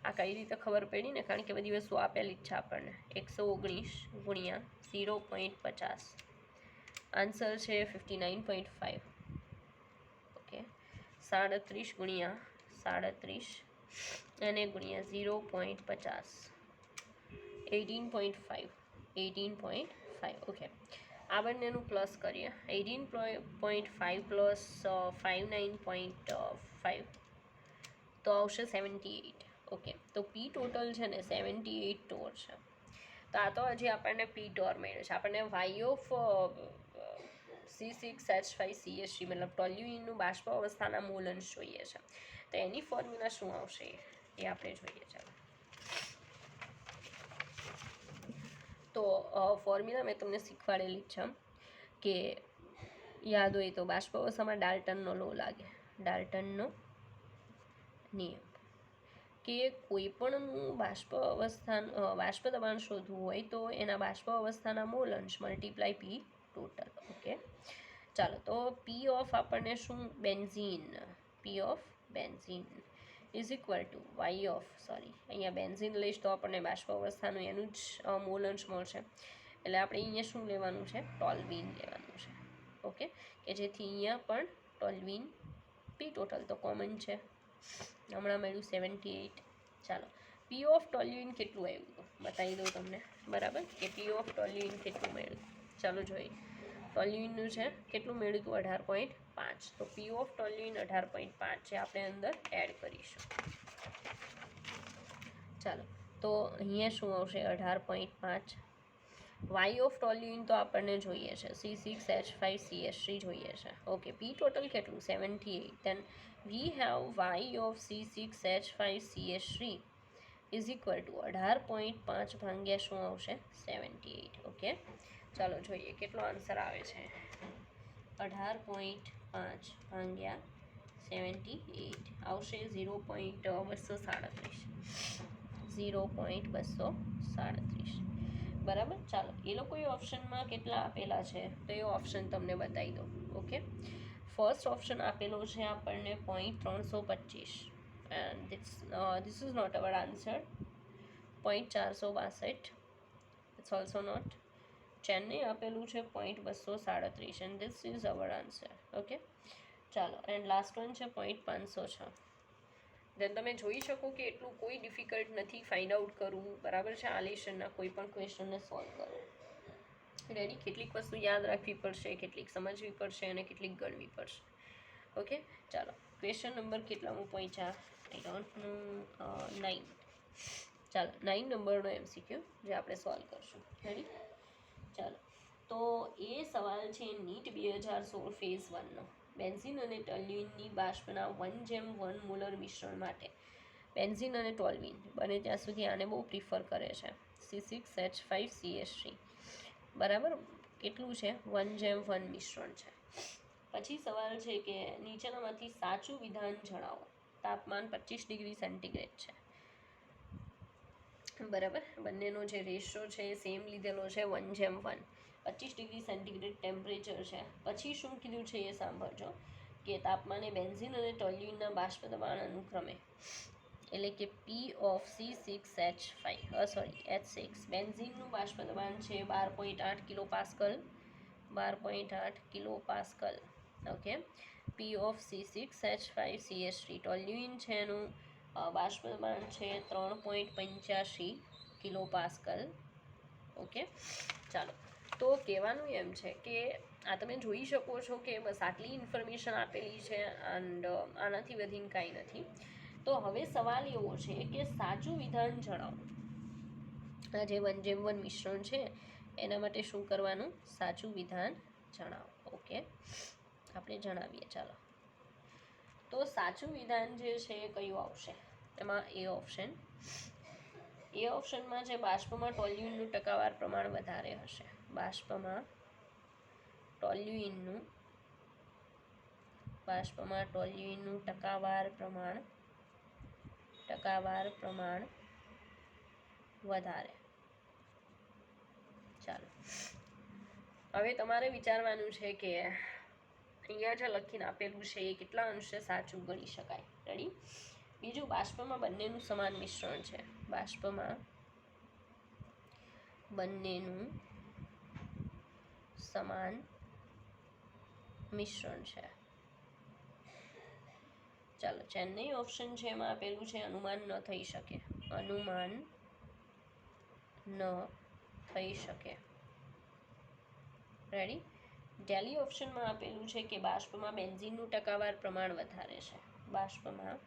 આ કઈ રીતે ખબર પડી ને, કારણ કે બધી વસ્તુ આપેલી જ છે આપણને. 119 ગુણ્યા 0.50, આન્સર છે 59.5. ઓકે, 37 ગુણ્યા 37 અને ગુણ્યા 0.50, 18.5. ઓકે, આ બંનેનું પ્લસ કરીએ. 18.5 પ્લસ 59.5 તો આવશે 78. ઓકે, તો પી ટોટલ છે ને 78 ટોર છે. તો આ તો હજી આપણને પી ટોર મળ્યો છે, આપણને વાય ઓફ C6H5CH3 મતલબ ટોલ્યુઇનનું બાષ્પ અવસ્થાના મોલ અંશ જોઈએ છે. તો એની ફોર્મ્યુલા શું આવશે એ આપણે જોઈએ. ચાલો, તો ફોર્મ્યુલા મેં તમને શીખવાડેલી જ છે કે યાદ હોય તો બાષ્પ અવસ્થામાં ડાલ્ટનનો લો લાગે, ડાલ્ટનનો નિયમ, કે કોઈ પણનું બાષ્પ દબાણ શોધવું હોય તો એના બાષ્પ અવસ્થાના મોલ અંશ મલ્ટીપ્લાય પી ટોટલ. ઓકે, ચાલો, તો પી ઓફ આપણને શું, benzene, P of benzene is equal to Y of, sorry અહીંયા બેન્ઝીન લઈશ તો આપણને બાષ્પ અવસ્થાનું એનું જ મોલ અંશ મળશે, એટલે આપણે અહીંયા શું લેવાનું છે, ટોલ્યુઇન લેવાનું છે. ઓકે, કે જેથી અહીંયા પણ ટોલ્યુઇન પી ટોટલ તો કોમન છે, હમણાં મળ્યું 78. ચાલો, પી ઓફ ટોલ્યુઇન કેટલું આવ્યું બતાવી દઉં તમને, બરાબર, કે પી ઓફ ટોલ્યુઇન કેટલું મળ્યું. ચાલો જોઈએ, ટોલ્યુઇનનું છે કેટલું મળ્યું હતું, 18.5. તો પી ઓફ ટોલ્યુઇન 18.5 છે, આપણે અંદર એડ કરીશું. ચાલો, તો અહીંયા શું આવશે, 18.5. વાય ઓફ ટોલ્યુઇન તો આપણને જોઈએ છે, C6H5CH3 જોઈએ છે. ઓકે, પી ટોટલ કેટલું, 78. Then we have Y of C6H5CH3 is equal to 18.5 ભાગ્યા શું આવશે, 78. ઓકે, ચાલો જોઈએ કેટલો આન્સર આવે છે. 18.5 ભાગ્યા 78 આવશે 0.237. 0.237. બરાબર. ચાલો, એ લોકોએ ઓપ્શનમાં કેટલા આપેલા છે તો એ ઓપ્શન તમને બતાવી દો. ઓકે, ફર્સ્ટ ઓપ્શન આપેલો છે આપણને 0.325 and this is not our answer. 0.462 it's also not. Chennai આપેલું છે 0.237 and this is our answer. Okay, ચાલો, એન્ડ લાસ્ટ વન છે 0.506. દેન તમે જોઈ શકો કે એટલું કોઈ ડિફિકલ્ટ નથી ફાઇન્ડ આઉટ કરવું. બરાબર છે, આ લેશનના કોઈ પણ ક્વેશ્ચનને સોલ્વ કરવું. રેડી. કેટલીક વસ્તુ યાદ રાખવી પડશે, કેટલીક સમજવી પડશે અને કેટલીક ગણવી પડશે. ઓકે, ચાલો, ક્વેશ્ચન નંબર કેટલા હું પહોંચ્યા? I don't know. 9. ચાલો, 9 નંબરનો MCQ જે આપણે સોલ્વ કરશું. રેડી. ચાલો, તો એ સવાલ છે નીટ 2016 ફેઝ 1નો. બેન્ઝીન અને ટોલ્યુઇનની બાષ્પના 1:1 મોલર મિશ્રણ માટે બેન્ઝીન અને ટોલ્યુઇન બને ત્યાં સુધી આને બહુ પ્રિફર કરે છે. C6H5CH3. બરાબર. કેટલું છે? 1:1 મિશ્રણ છે. પછી સવાલ છે કે નીચેનામાંથી સાચું વિધાન જણાવો. તાપમાન 25 ડિગ્રી સેન્ટીગ્રેડ છે. બરાબર. બંનેનો જે રેશિયો છે એ સેમ લીધેલો છે 1:1. 25 ડિગ્રી સેન્ટીગ્રેડ ટેમ્પરેચર છે. પછી શું કીધું છે એ સાંભળજો કે તાપમાને બેન્ઝીન અને ટોલ્યુઇનના બાષ્પ દબાણ અનુક્રમે એટલે કે H6 બેન્ઝીનનું બાષ્પ દબાણ છે 12.8 kilo pascal. 12.8 kilo pascal. Okay. POC6H5CH3 toluene છે એનું બાષ્પ દબાણ છે 3.85 કિલો પાસ્કલ. ઓકે, ચાલો, તો કહેવાનું એમ છે કે આ તમે જોઈ શકો છો કે બસ આટલી ઇન્ફોર્મેશન આપેલી છે એન્ડ આનાથી વધીને કાંઈ નથી. તો હવે સવાલ એવો છે કે સાચું વિધાન જણાવો. આ જે 1:1 મિશ્રણ છે એના માટે શું કરવાનું? સાચું વિધાન જણાવો. ઓકે, આપણે જણાવીએ. ચાલો, તો સાચું વિધાન જે છે એ કયું આવશે? એમાં એ ઓપ્શનમાં છે બાષ્પમાં ટોલ્યુઇનનું ટકાવાર પ્રમાણ વધારે હશે. બાષ્પમાં ટોલ્યુઇનનું ટકાવાર પ્રમાણ વધારે. ચાલો, હવે તમારે વિચારવાનું છે કે અહીંયા જે લખીને આપેલું છે એ કેટલા અંશે સાચું ગણી શકાય. રેડી. બીજું, બાષ્પમાં બંનેનું સમાન મિશ્રણ છે. બાષ્પમાં બંનેનું સમાન મિશ્રણ છે. ચાલો, ચેન્નઈ ઓપ્શન છે એમાં આપેલું છે અનુમાન ન થઈ શકે. અનુમાન ન થઈ શકે. રેડી. ડેલી ઓપ્શનમાં આપેલું છે કે બાષ્પમાં બેન્ઝીનનું ટકાવાર પ્રમાણ વધારે છે. બાષ્પમાં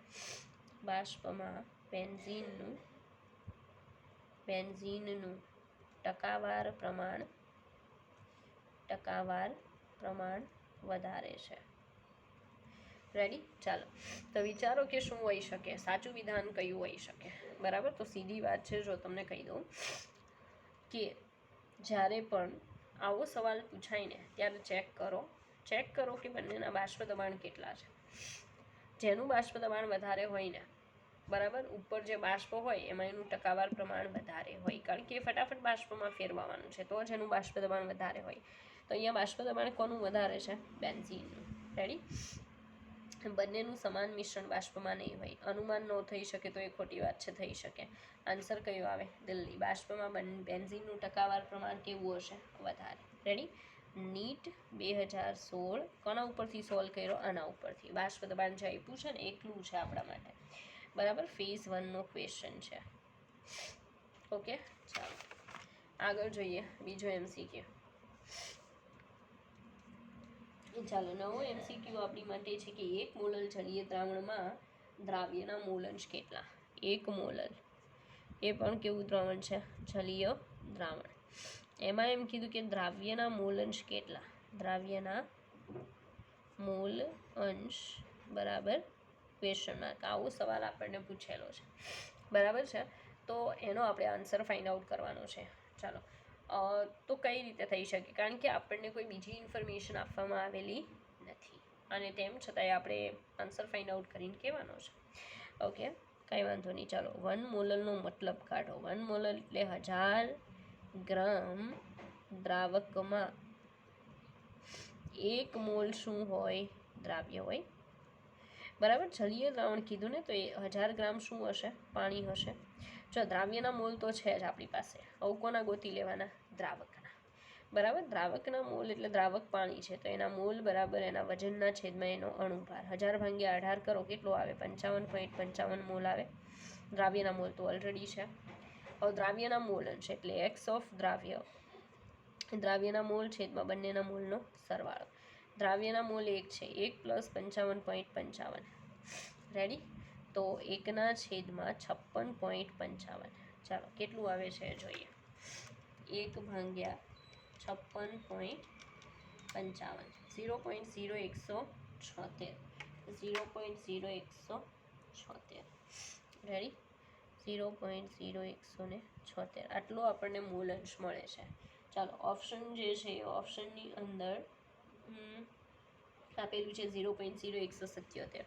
બેન્ઝીનનું ટકાવાર પ્રમાણ વધારે છે. રેડી. ચાલો, તો વિચારો કે શું હોઈ શકે, સાચું વિધાન કયું હોઈ શકે. બરાબર. તો સીધી વાત છે, જો તમને કહી દઉં કે જ્યારે પણ આવો સવાલ પૂછાય ને ત્યારે ચેક કરો કે બંનેના બાષ્પ દબાણ કેટલા છે. જેનું બાષ્પ દબાણ વધારે હોય ને, બરાબર, ઉપર જે બાષ્પ હોય એમાં એનું ટકાવાર પ્રમાણ વધારે હોય, કારણ કે ફટાફટ બાષ્પમાં ફેરવવાનું છે, તો જેનું બાષ્પ દબાણ વધારે હોય. તો અહીંયા બાષ્પ દબાણ કોનું વધારે છે? બેન્ઝીનનું. રેડી. બંનેનું સમાન મિશ્રણ બાષ્પમાં નહીં હોય. અનુમાન ન થઈ શકે તો એ ખોટી વાત છે, થઈ શકે. આન્સર કયો આવે? દિલ્હી. બાષ્પમાં બેન્ઝીનનું ટકાવાર પ્રમાણ કેવું હશે? વધારે. રેડી. નીટ 2016 કોના ઉપરથી સોલ્વ કર્યો? આના ઉપરથી. બાષ્પ દબાણ જે આપ્યું છે ને એકલું છે આપણા માટે. બરાબર. ફેઝ 1નો ક્વેશ્ચન છે. ઓકે, ચાલો આગળ જોઈએ બીજો MCQ. ચાલો, નવો MCQ આપણી માટે છે કે 1 મોલર જલીય દ્રાવણમાં દ્રાવ્યના મોલંશ કેટલા? 1 મોલર એ પણ કેવું દ્રાવણ છે? જલીય દ્રાવણ. એમાં એમ કીધું કે દ્રાવ્યના મોલંશ કેટલા? દ્રાવ્યના મોલ અંશ બરાબર ક્વેશ્ચન માર્ક. આવો સવાલ આપણને પૂછેલો છે. બરાબર છે. તો એનો આપણે આન્સર ફાઇન્ડ આઉટ કરવાનો છે. ચાલો, તો કઈ રીતે થઈ શકે? કારણ કે આપણને કોઈ બીજી ઇન્ફોર્મેશન આપવામાં આવેલી નથી અને તેમ છતાંય આપણે આન્સર ફાઇન્ડ આઉટ કરીને કહેવાનો છે. ઓકે, કંઈ વાંધો નહીં. ચાલો, 1 મોલનો મતલબ કાઢો. 1 મોલર એટલે 1000 ગ્રામ દ્રાવકમાં 1 મોલ શું હોય? દ્રાવ્ય હોય. બરાબર, જલીય દ્રાવણ કીધું ને, તો એ 1000 ગ્રામ શું હશે? પાણી હશે. જો દ્રાવ્યના મોલ તો છે જ આપણી પાસે, હવે કોના ગોતી લેવાના? દ્રાવકના. બરાબર, દ્રાવકના મોલ એટલે દ્રાવક પાણી છે તો એના મોલ બરાબર એના વજનના છેદમાં એનો અણુભાર. 1000 ભાગ્યા 18 કરો, કેટલો આવે? 55.55 મોલ આવે. દ્રાવ્યના મોલ તો ઓલરેડી છે. હવે દ્રાવ્યના મોલ અંશ એટલે એક્સ ઓફ દ્રાવ્ય, દ્રાવ્યના મોલ છેદમાં બંનેના મોલનો સરવાળો. દ્રાવ્યના મોલ 1 છે, 1 પ્લસ 55.55. રેડી? તો 1 છેદમાં 56.55. ચાલો, કેટલું આવે છે જોઈએ. 1 ભાગ્યા 56.55, 0.0176, 0.0176. રેડી? 0.0176 આટલો આપણને મૂલ અંશ મળે છે. ચાલો, ઓપ્શન જે છે એ ઓપ્શનની અંદર આપેલું છે 0.0177.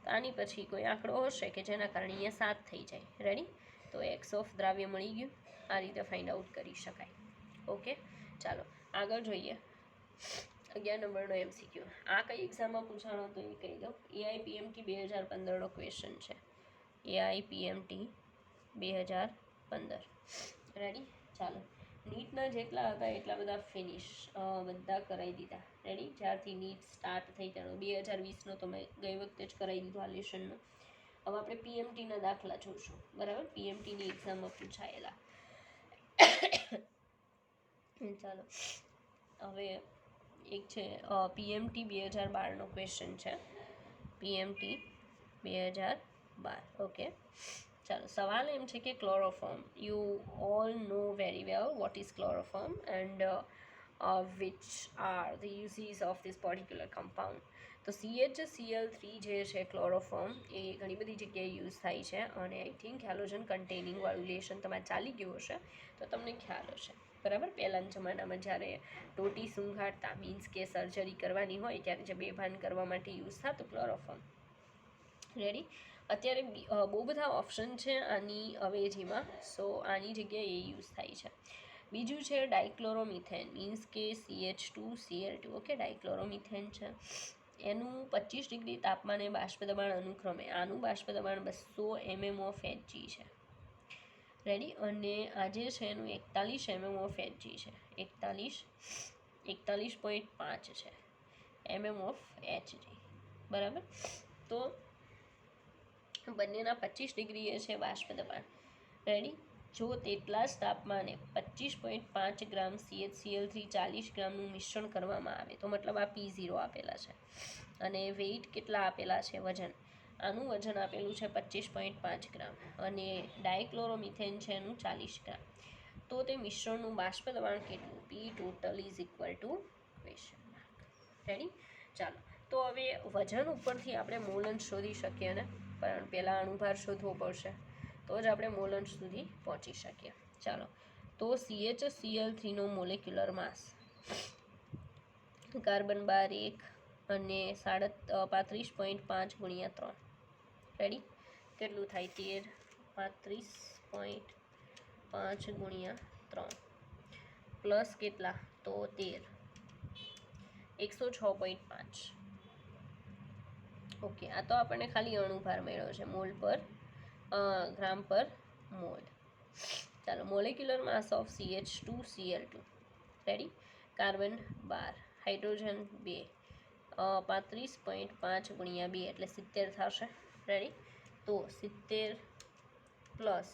તો આની પછી કોઈ આંકડો હશે કે જેના કારણે અહીંયા 7 થઈ જાય. રેડી? તો એક્સ ઓફ દ્રાવ્ય મળી ગયું. આ રીતે ફાઇન્ડ આઉટ કરી શકાય. ઓકે, ચાલો આગળ જોઈએ. 11 નંબરનો MCQ. આ કઈ એક્ઝામમાં પૂછાણો તો એ કહી દઉં. AIPMT 2015નો ક્વેશ્ચન છે. AIPMT 2015. રેડી? ચાલો, નીટના જેટલા હતા એટલા બધા ફિનિશ, બધા કરાવી દીધા. રેડી? જ્યારથી નીટ સ્ટાર્ટ થઈ ત્યારનો 2020નો તો મેં ગઈ વખતે જ કરાવી દીધું આ લેશનનો. હવે આપણે PMTના દાખલા જોઈશું. બરાબર, PMTની એક્ઝામમાં પૂછાયેલા. ચાલો, હવે એક છે PMT 2012નો ક્વેશ્ચન છે. PMT 2012. ઓકે, ચાલો, સવાલ એમ છે કે chloroform, you all know very well what is chloroform and which are the uses of this particular compound. તો CHCl3 જે છે ક્લોરોફોર્મ એ ઘણી બધી જગ્યાએ યુઝ થાય છે અને આઈ થિંક હેલોજન કન્ટેનિંગ વાળું લેશન તમારે ચાલી ગયું હશે તો તમને ખ્યાલ હશે. બરાબર, પહેલાંના જમાનામાં જ્યારે ટોટી સૂંઘાડતા મીન્સ કે સર્જરી કરવાની હોય ત્યારે જે બેભાન કરવા માટે યુઝ થતું ક્લોરોફોર્મ. રેડી? અત્યારે બહુ બધા ઓપ્શન છે આની અવેજીમાં, સો આની જગ્યાએ એ યુઝ થાય છે. બીજું છે ડાયક્લોરોમિથેન, મીન્સ કે CH2Cl2. ઓકે, ડાયક્લોરોમિથેન છે, એનું 25 ડિગ્રી તાપમાને બાષ્પ દબાણ અનુક્રમે, આનું બાષ્પ દબાણ 200 mm of Hg છે. રેડી? અને આજે છે એનું 41 mm of Hg છે. 41.5 છે mm of Hg. બરાબર, તો બંનેના 25 ડિગ્રીએ છે બાષ્પ દબાણ. રેડી? જો તેટલા જ તાપમાને 25.5 ગ્રામ CHCl3 40 ગ્રામનું મિશ્રણ કરવામાં આવે તો મતલબ આ P0 આપેલા છે અને વેઇટ કેટલા આપેલા છે? વજન. આનું વજન આપેલું છે 25.5 ગ્રામ અને ડાયક્લોરોમિથેન છે એનું 40 ગ્રામ. તો તે મિશ્રણનું બાષ્પ દબાણ કેટલું? P total is equal to question mark. Ready? ચાલો, તો હવે વજન ઉપરથી આપણે મોલ અંશ શોધી શકીએ ને, પણ પહેલાં અણુભાર શોધવો પડશે તો જ આપણે મોલ અંશ સુધી પહોંચી શકીએ. ચાલો, તો CHCl3નો મોલેક્યુલર માસ, કાર્બન 12 1 અને 35.5 ગુણ્યા 3. રેડી? કેટલું થાય? 13. 35.5 ગુણ્યા 3 પ્લસ કેટલા? તો 13. 106.5. ઓકે, આ તો આપણને ખાલી અણુભાર મળ્યો છે, મોલ પર ગ્રામ પર મોલ. ચાલો, molecular mass of CH2Cl2. Ready? Carbon 12, hydrogen 2, 35.5 ગુણ્યા 2 એટલે 70 થશે. રેડી? તો 70 પ્લસ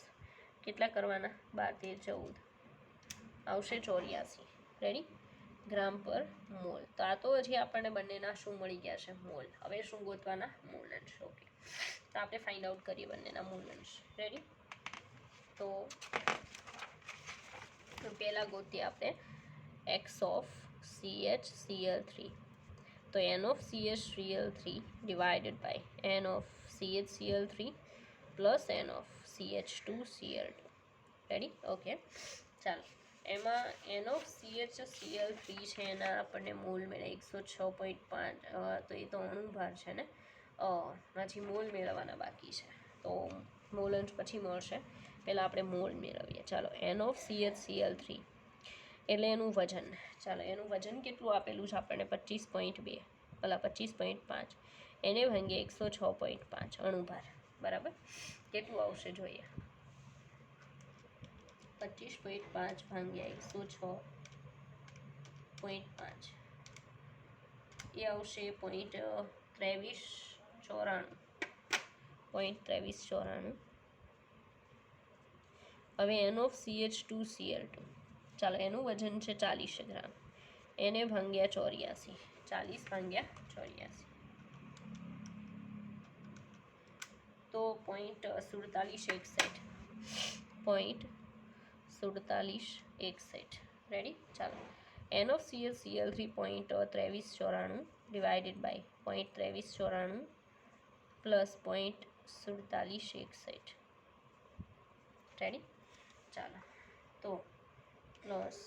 કેટલા કરવાના? 12 13 14 આવશે 84. રેડી? ગ્રામ પર મોલ. તો આ તો હજી આપણને બંનેના શું મળી ગયા છે? મોલ. હવે શું ગોતવાના? મોલ અંશ. ઓકે, તો આપણે ફાઇન્ડ આઉટ કરીએ બંનેના મોલ અંશ. રેડી? તો પહેલાં ગોતીએ આપણે x ઓફ CHCl3. તો n of CHCl3 divided by n of CHCl3 plus n of CH2Cl2. Ready? Okay, ચાલો, એમાં NOCHCl3 છે એના આપણને મોલ મળે 106.5, તો એ તો અણુભાર છે ને, હજી મોલ મેળવવાના બાકી છે, તો મોલ અંશ પછી મળશે, પહેલાં આપણે મોલ મેળવીએ. ચાલો NOCHCl3 એટલે એનું વજન, ચાલો એનું વજન કેટલું આપેલું છે આપણને 25.2, 25.5, એને ભાંગીએ 106.5 અણુભાર, બરાબર. કેટલું આવશે જોઈએ, 25.5 ભાંગ્યા 106.5 એ આવશે 0.2394. હવે NOCH2Cl2, ચાલો એનું વજન છે 40 ગ્રામ, એને ભાંગ્યા 84, 40 ભાંગ્યા 84 તો 0.4761, 0.4761. રેડી. ચાલો NOCHCl3 0.2394 divided by 0.2394 plus 0.4761. Ready. ચાલો તો પ્લસ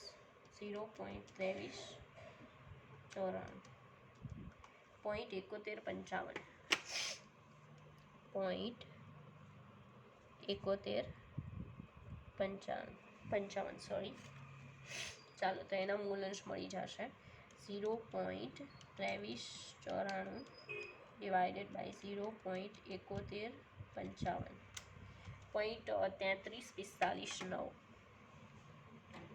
0.2394, 0.7155, 0.7155, સોરી. ચાલો તો એના મૂલ અંશ મળી જશે 0.2394 ડિવાઇડેડ બાય 0.7155, 0.3345,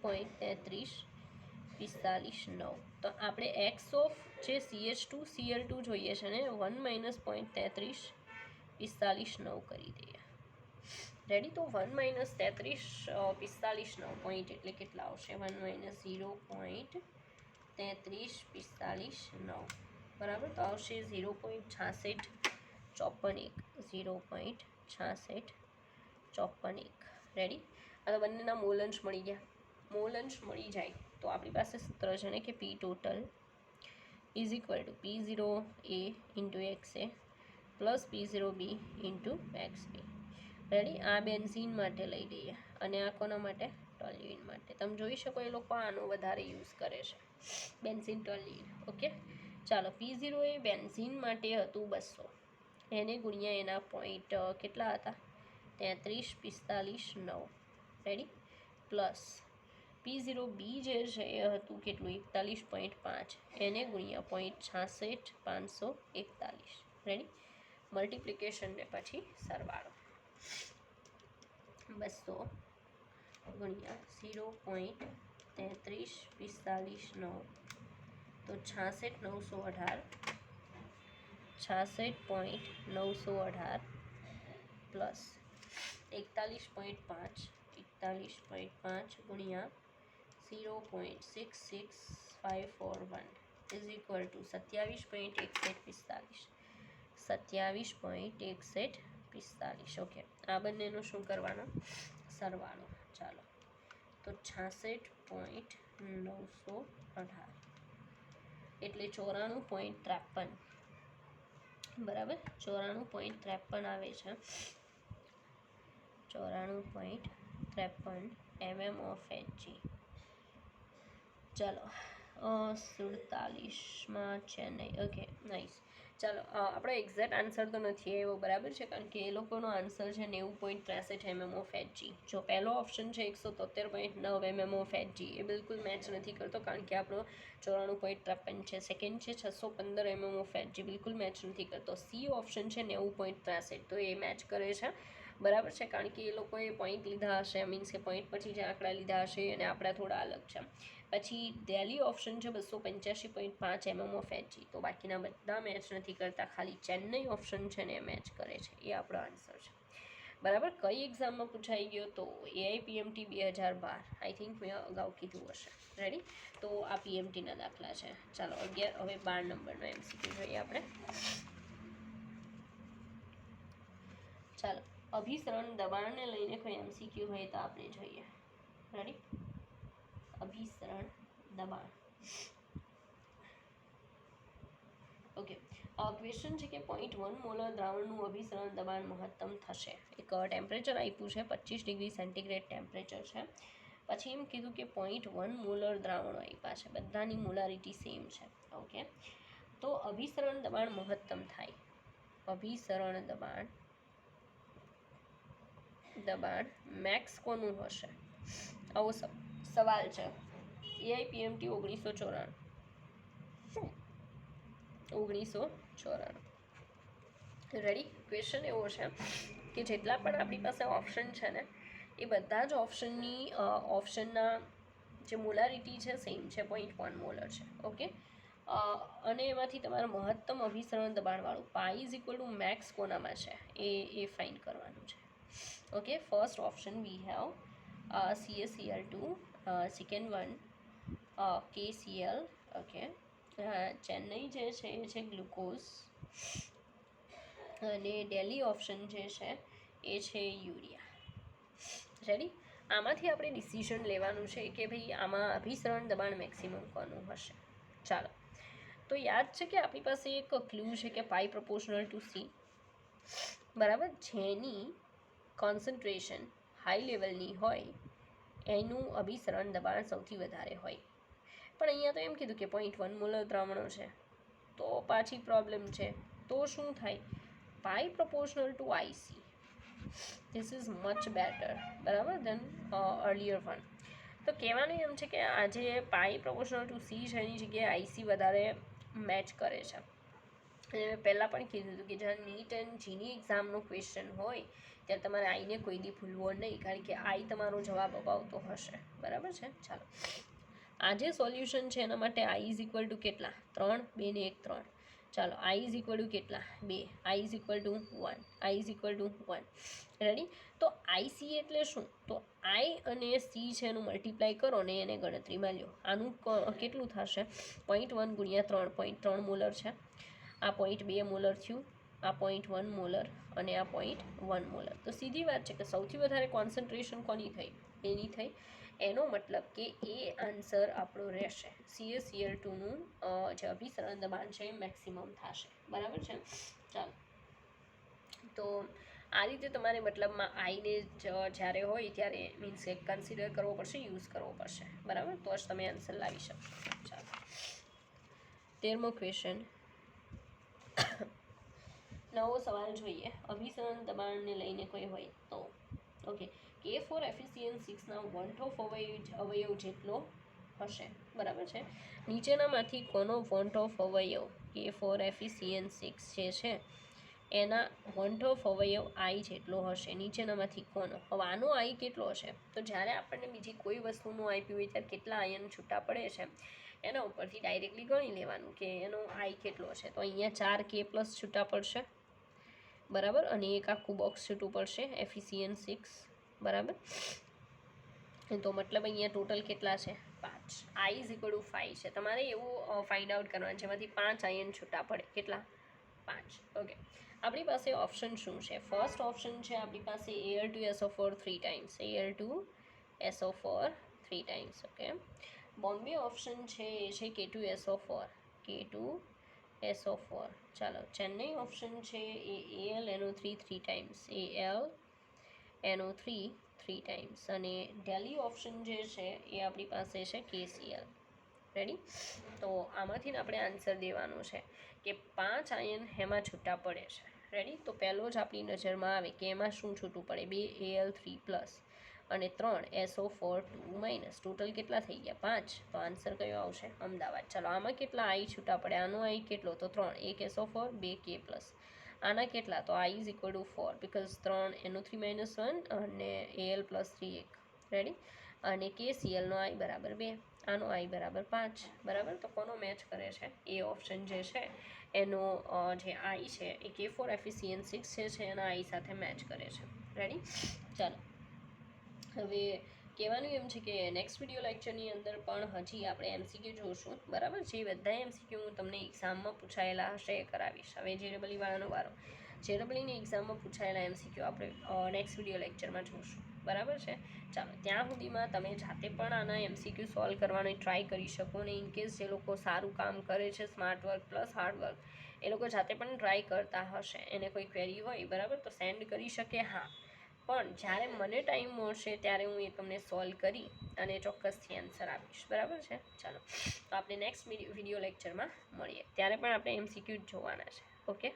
0.3345. તો આપણે એક્સ ઓફ જે CH2Cl2 જોઈએ છે ને 1 માઇનસ 0.3345 કરી દઈએ. રેડી. તો 1 માઇનસ 3345 પોઈન્ટ એટલે કેટલા આવશે, 1 માઇનસ 0.3345, બરાબર. તો આવશે 0.6654, 0.6654. રેડી. આ તો બંનેના મોલ અંશ મળી ગયા. મોલ અંશ મળી જાય તો આપણી પાસે સૂત્ર છે ને કે P total is equal two P0A into XA plus P0B into XB. Ready. આ બેન્ઝીન માટે લઈ લઈએ અને આ કોના માટે, ટોલ્યુઇન માટે. તમે જોઈ શકો એ લોકો આનો વધારે યુઝ કરે છે, બેન્ઝીન ટોલ્યુઇન. ઓકે. ચાલો P0 એ બેન્ઝીન માટે હતું 200, એને ગુણ્યા એના પોઈન્ટ કેટલા હતા, 3345. રેડી. પ્લસ P0B જે છે એ હતું કેટલું, 41.5, એને ગુણ્યા 0.66541. રેડી. મલ્ટિપ્લિકેશન ને પછી સરવાળો, 200 ગુણ્યા 0.3345, તો 66918, 66.918 પ્લસ 41.5 ગુણ્યા 0.66541 ઇઝ ઇક્વલ ટુ 27.6145, 27.6145. ઓકે. આ બંનેનો શું કરવાનો, સરવાળો. ચાલો તો 66.918 એટલે 94.53, બરાબર. 94.53 આવે છે, 94.53 mm of Hg. ચાલો 47માં છે નહીં. Okay, nice. ચાલો આપણો એક્ઝેક્ટ આન્સર તો નથી એવો, બરાબર છે, કારણ કે એ લોકોનો આન્સર છે 90.63 mm of Hg. જો પહેલો ઓપ્શન છે 173.9 mm of Hg, એ બિલકુલ મેચ નથી કરતો, કારણ કે આપણો 94.53 છે. સેકન્ડ છે 615 mm of Hg, બિલકુલ મેચ નથી કરતો. સી ઓપ્શન છે 90.63, તો એ મેચ કરે છે, બરાબર છે, કારણ કે એ લોકોએ પોઈન્ટ લીધા હશે, મીન્સ કે પોઈન્ટ પછી જે આંકડા લીધા હશે અને આપણા થોડા અલગ છે. પછી દિલ્હી ઓપ્શન છે 285.5 mm of Hg, તો બાકીના બધા મેચ નથી કરતા, ખાલી ચેન્નઈ ઓપ્શન છે ને એ મેચ કરે છે. એ આપણો આન્સર છે, બરાબર. કઈ એક્ઝામમાં પૂછાઈ ગયો તો AIPMT 2012, આઈ થિંક મેં અગાઉ કીધું હશે. રેડી. તો આ PMTના દાખલા છે. ચાલો 11, હવે 12 નંબરનો MCQ જોઈએ આપણે. ચાલો અભિસરણ દબાણને લઈને કોઈ MCQ હોય તો આપણે જોઈએ. રેડી. અભિસરણ દબાણ. ઓકે. ક્વેશ્ચન છે કે 0.1 મોલર દ્રાવણનું અભિસરણ દબાણ મહત્તમ થશે. એક ટેમ્પરેચર આપ્યું છે, 25 ડિગ્રી સેન્ટીગ્રેડ ટેમ્પરેચર છે, પછી એમ કીધું કે 0.1 મોલર દ્રાવણો આપ્યા છે, બધાની મોલારિટી સેમ છે. ઓકે, તો અભિસરણ દબાણ મહત્તમ થાય. અભિસરણ દબાણ મેક્સ કોનું હશે? આવો સવાલ છે. AIPMT 1994. રેડી? ક્વેશ્ચન એવો છે કે જેટલા પણ આપણી પાસે ઓપ્શન છે ને એ બધા જ ઓપ્શનના જે મોલારિટી છે સેમ છે, 0.1 મોલર છે. ઓકે, અને એમાંથી તમારે મહત્તમ અભિસરણ દબાણવાળું pi is equal to max કોનામાં છે એ ફાઇન્ડ કરવાનું છે. Okay, first option we have CaCl2, second one KCl. Okay, Chennai જે છે એ છે ગ્લુકોઝ, અને ડેલી ઓપ્શન જે છે એ છે યુરિયા. રેડી? આમાંથી આપણે ડિસિઝન લેવાનું છે કે ભાઈ આમાં અભિસરણ દબાણ મેક્સિમમ કોનું હશે. ચાલો, તો યાદ છે કે આપણી પાસે એક ક્લુ છે કે પાઈ પ્રપોર્શનલ ટુ સી, બરાબર, જેની કોન્સન્ટ્રેશન હાઈ લેવલની હોય એનું અભિસરણ દબાણ સૌથી વધારે હોય. પણ અહીંયા તો એમ કીધું કે 0.1 મોલર દ્રાવણો છે, તો પાછી પ્રોબ્લેમ છે. તો શું થાય? Pi proportional to i C. This is much better, બરાબર, દેન અર્લિયર વન. તો કહેવાનું એમ છે કે આજે પાઈ પ્રપોર્શનલ ટુ સી છે એની જગ્યાએ આઈસી વધારે મેચ કરે છે. અને મેં પહેલાં પણ કીધું હતું કે જ્યારે નીટ એન્ડ જીની એક્ઝામનો ક્વેશ્ચન હોય ત્યારે તમારે આઈને કોઈ દી ભૂલવો નહીં, કારણ કે આઈ તમારો જવાબ અપાવતો હશે. બરાબર છે? ચાલો, આ જે સોલ્યુશન છે એના માટે આઈ ઇઝ ઇક્વલ ટુ કેટલા? 3, 2 ને 1 3. ચાલો, આઈ ઇઝ ઇક્વલ ટુ કેટલા? 2. આઈ is equal two 1. I is equal two 1. Ready? તો આઈસી એટલે શું? તો આઈ અને સી છે એનું મલ્ટીપ્લાય કરો ને એને ગણતરીમાં લ્યો. આનું કેટલું થશે? 0.1 ગુણ્યા 3, 0.3 મોલર છે. આ 0.2 મોલર થયું, આ 0.1 મોલર, અને આ 0.1 મોલર. તો સીધી વાત છે કે સૌથી વધારે કોન્સન્ટ્રેશન કોની થઈ? એની થઈ. એનો મતલબ કે એ આન્સર આપણો રહેશે. CaCl2નું જે અભિસરણ દબાણ છે એ મેક્સિમમ થશે. બરાબર છે? ચાલો, તો આ રીતે તમારે મતલબમાં આઈને જ્યારે હોય ત્યારે મીન્સ કે કન્સિડર કરવો પડશે, યુઝ કરવો પડશે. બરાબર? તો જ તમે આન્સર લાવી શકશો. ચાલો, 13મો ક્વેશ્ચન. નવો સવાલ જોઈએ. અભિસરણ દબાણને લઈને કોઈ હોય તો. ઓકે, K4FeCN6ના વોન્ટ-ઓફ અવયવ જેટલો હશે. બરાબર છે? નીચેનામાંથી કોનો વોન્ટ-ઓફ અવયવ K4FeCN6 જે છે એના વોન્ટ-ઓફ અવયવ આઈ જેટલો હશે? નીચેનામાંથી કોનો? હવે આનો આઈ કેટલો હશે? તો જ્યારે આપણને બીજી કોઈ વસ્તુનું આપ્યું હોય ત્યારે કેટલા આયન છૂટા પડે છે એના ઉપરથી ડાયરેક્ટલી ગણી લેવાનું કે એનો આઈ કેટલો છે. તો અહીંયા 4K+ છૂટા પડશે, બરાબર, અને એક આખું બોક્સ છૂટું પડશે FeCN6. બરાબર, તો મતલબ અહીંયા ટોટલ કેટલા છે? 5. આઈ ઇઝ ઇક્વલ ટુ 5 છે. તમારે એવું ફાઇન્ડ આઉટ કરવાનું જેમાંથી 5 આયન છૂટા પડે. કેટલા? 5. ઓકે, આપણી પાસે ઓપ્શન શું છે? ફર્સ્ટ ઓપ્શન છે આપણી પાસે Al2SO4 3 times, Al2SO4 3 times. Okay, Bombay option છે એ છે K2SO4, K2SO4. ચાલો, ચેન્નઈ ઓપ્શન છે એ AlNO3 3 ટાઈમ્સ, AlNO3 3 ટાઈમ્સ, અને ડેલી ઓપ્શન જે છે એ આપણી પાસે છે KCl. રેડી? તો આમાંથી આપણે આન્સર દેવાનો છે કે 5 આયન હેમાં છૂટા પડે છે. રેડી? તો પહેલો જ આપણી નજરમાં આવે કે એમાં શું છૂટું પડે? 2 Al3+ અને 3 SO4 2 માઇનસ. ટોટલ કેટલા થઈ ગયા? 5. તો આન્સર કયો આવશે? અમદાવાદ. ચાલો, આમાં કેટલા આઈ છૂટા પડે? આનો આઈ કેટલો? તો 3. 1 SO4, 2 K+. આના કેટલા? તો આઈ is equal two 4 because 3 NO3 - 1 અને Al+3 1. રેડી? અને KClનો આઈ બરાબર 2, આનો આઈ બરાબર 5. બરાબર, તો કોનો મેચ કરે છે? એ ઓપ્શન જે છે એનો જે આઈ છે એ K4FeCN6 છે એના આઈ સાથે મેચ કરે છે. રેડી? ચાલો, હવે કહેવાનું એમ છે કે નેક્સ્ટ વિડીયો લેક્ચરની અંદર પણ હજી આપણે MCQ જોઈશું. બરાબર છે? એ બધા MCQ હું તમને એક્ઝામમાં પૂછાયેલા હશે એ કરાવીશ. હવે JEE વાળાનો વારો. JEEની એક્ઝામમાં પૂછાયેલા MCQ આપણે નેક્સ્ટ વિડીયો લેક્ચરમાં જોઈશું. બરાબર છે? ચાલો, ત્યાં સુધીમાં તમે જાતે પણ આના MCQ સોલ્વ કરવાની ટ્રાય કરી શકો. ને ઇનકેસ જે લોકો સારું કામ કરે છે, smart work plus hard work, એ લોકો જાતે પણ ટ્રાય કરતા હશે, એને કોઈ ક્વેરી હોય, બરાબર, તો સેન્ડ કરી શકે. હા, પણ જ્યારે મને ટાઈમ મળશે ત્યારે હું એ તમને સોલ્વ કરી અને ચોક્કસથી આન્સર આપીશ. બરાબર છે? ચાલો, તો આપણે નેક્સ્ટ વિડીયો લેક્ચરમાં મળીએ. ત્યારે પણ આપણે MCQ જ જોવાના છે. ઓકે.